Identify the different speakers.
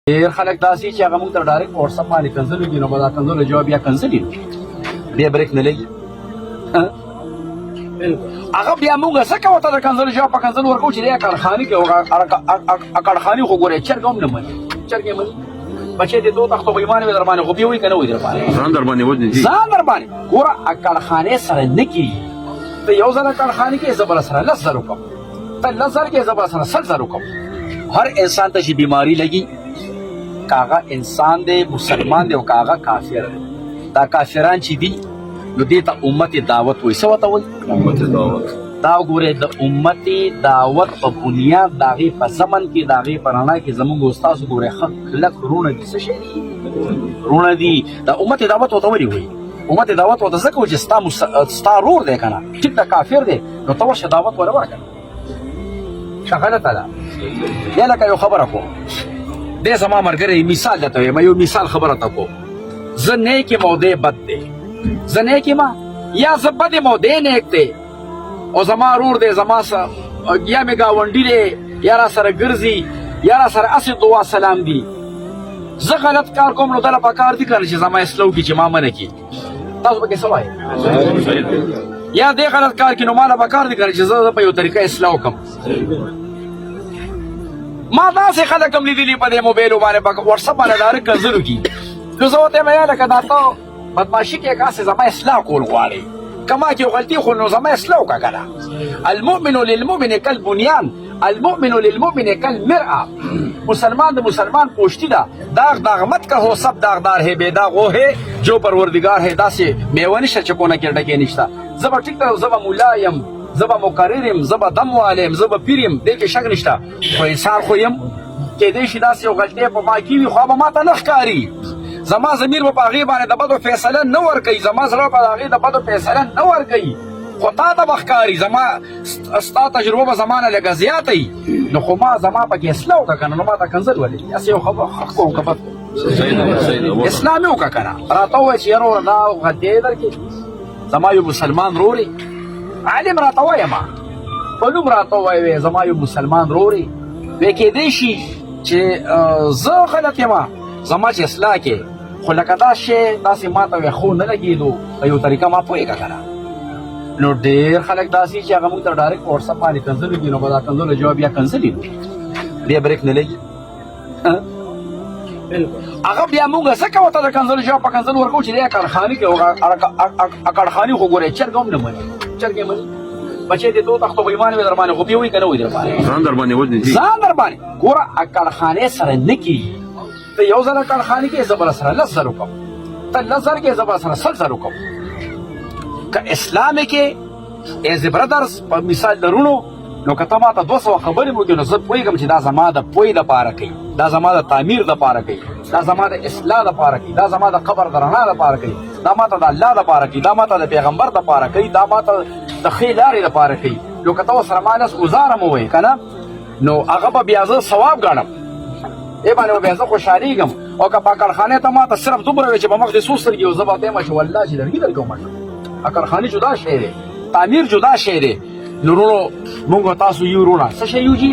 Speaker 1: ډېر خلک داسې چې هغه موږ ته ډایرکټ په وټساپ باندې کنځلو دي نو به دا کنځلو جواب یا کنځلي نو بیا بریک نه لګي هغه بیا موږ څه کوو ته د کنځلو جواب په کنځلو ورکوو چې دی اکړخاني کې اکړخاني خو ګورې چرګ هم نه مني چرګ یې مني بچې دې دو تختو به ایمان وي در باندې خو بیا وایي که نه وایي در باندې
Speaker 2: ځان در باندې وځي
Speaker 1: ځان در باندې ګوره اکړخانې سره نه کېږي ته یو ځل اکړخاني کې زه بله سره 10,000 وکړم ته 10,000 کې زه بله سره 100,000 وکړم هر انسان ته چې بیماری لګي کاغه انسان دی مسلمان دی او کاغه کافر دی دا کافران چې دي نو دې ته امت دعوت وایي څه ورته وایي
Speaker 2: امت دعوت
Speaker 1: دا وګورئ د امت دعوت په بنیاد د هغې په زمن کې د هغې په رڼا کې زموږ استاسو ګورئ ښه کلک وروڼه دي څه شی دي وروڼه دي دا امت دعوت ورته ولې وایي امت دعوت ورته ځکه وایي چې ستا رور دی که نه ټیک ده کافر دی نو ته ورشه دعوت ور ورکړه ښه غلطه ده یا لکه یو خبره کوم دی زما ملګری مثال درته وایم یو مثال خبره ته کوم زه نیک یم او دی بد دی زه نیک یم یا زه بد یم او دی نیک دی او زما رور دی زما سره یا مې ګاونډي دی یا را سره ګرځي یا را سره هسې دعا سلام دي زه غلط کار کوم نو دله پکار دي که نه چې زما اصلاح وکړي چې ما منع کړي تاسو پکې څه وایئ یا دې غلط کار کړي نو ما له پکار دي که نه چې زه په یو طریقه اصلاح وکړم ما داسې خلک هم لیدلي په دې موبایلو باندې په وټساپ باندې ډایرکټ کنځلو کي نو زه ورته یم یاره که دا ته بدماشي کې کاسې زما اصلاح کول غواړې کما کې غلطي خو نو زما اصلاح وکړه که نه المؤمن للمؤمن کالبنیان المؤمن للمؤمن کالمرأة مسلمان د مسلمان پوشتی ده داغ داغمت کا ہو سب داغدار ہے بے داغ وہ ہے جو پروردگار ہے داسې میوه نشته چې کونه کې ډکې نشته زه به ټیک ده زه به ملا یم زه به مقرر یم زه به دم والی یم زه به پیر یم دې کې شک نشته خو انسان خو یم کیدای شي داسې یو غلطۍ په ما کې وي خو به ما ته نه ښکاري زما ضمیر به په هغې باندې د بدو فیصله نه ورکوي زما زړه به د هغې د بدو فیصله نه ورکوي خو تا ته به ښکاري زما ستا تجربه به زما نه لږه زیاته وي نو خو ما زما پکې اصلاح وکړه که نه نو ما ته کنځل ولې هسې یو خبر حق کوم که بد اصلاح مې وکړه که نه راته ووایه چې یاره وروره دا غلطۍ یې درکړې زما یو مسلمان رورې عالم راته وایه ما په نوم راته ووایه زما یو مسلمان رورې وی کېدی شي چې زه غلط یم زما چې اصلاح کې خو لکه دا شی داسې ما ته خو نه لګېدو په یو طریقه ما پوهېږه که نه نو ډېر خلک داسې چې هغه موږ ته ډایرکټ په وټساپ باندې کنځلو دي نو به دا کنځلو جواب یا کنځلي نو بیا بریک نه لګي هغه بیا موږ څه کوو ته د کنځلو جواب په کنځلو ورکوو چې دی اکړخاني کې اکړخاني خو ګورې چرګ هم نه مني چرګ یې مني بچې دې دو تختو به ایمان وي در باندې خو بیا وایي که نه وایي در باندې
Speaker 2: ځان در باندې وځي
Speaker 1: ځان در باندې ګوره اکړخانې سره نه کېږي ته یو ځل اکړخاني کې زه بله سره 10,000 وکړم ته 10,000 کې زه بله سره 100,000 وکړم که اسلام کې ایز برادرز په مثال درونو نو که ته ما ته 200 خبرې وکړې نو زه پوهېږم چې دا زما د پوهې دپاره کوي دا زما د تعمیر دپاره کوي دا زما د اصلاح دپاره کوي دا زما د قبر د رڼا دپاره کوي دا ما ته د الله دپاره کوي دا ما ته د پیغمبر دپاره کوي دا ما ته د ښې لارې دپاره کوي نو که ته ورسره ما لس ګزاره مو وایې که نه نو هغه به بیا زه ثواب ګڼم دې باندې به بیا زه خوشحالېږم او که په اکړخانې ته ما ته صرف دومره وي چې په مخ دې څو سترګې او زه به ورته یم چې والله چې لرګي درکوم اکړخاني جدا شی دی تعمیر جدا شی دی نو وروڼو موږ تاسو یو وروڼه څه شی یو جي